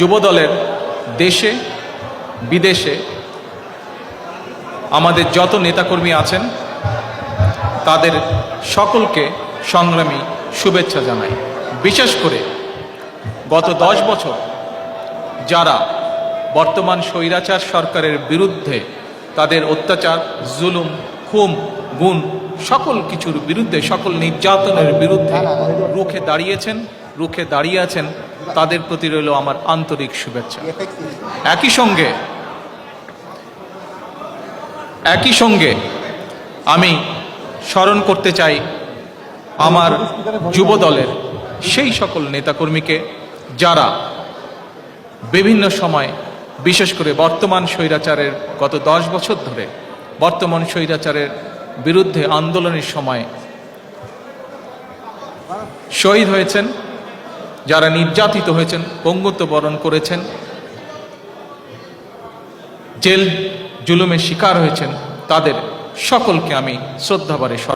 যুবদলের দেশে বিদেশে আমাদের যত নেতাকর্মী আছেন তাদের সকলকে সংগ্রামী শুভেচ্ছা জানাই। বিশেষ করে গত 10 বছর যারা বর্তমান স্বৈরাচার সরকারের বিরুদ্ধে তাদের অত্যাচার, জুলুম, খুন, গুণ সকল কিছুর বিরুদ্ধে, সকল নির্যাতনের বিরুদ্ধে রুখে দাঁড়িয়ে আছেন, তাদের প্রতি রইল আমার আন্তরিক শুভেচ্ছা। একই সঙ্গে আমি স্মরণ করতে চাই আমার যুব দলের সেই সকল নেতাকর্মীকে যারা বিভিন্ন সময়, বিশেষ করে বর্তমান স্বৈরাচারের গত 10 বছর ধরে বর্তমান স্বৈরাচারের বিরুদ্ধে আন্দোলনের সময় শহীদ হয়েছেন, যারা নির্যাতিত হয়েছেন, পঙ্গুত্ব বরণ করেছেন, জেল জুলুমের শিকার হয়েছেন, তাদের সকলকে আমি শ্রদ্ধাভরে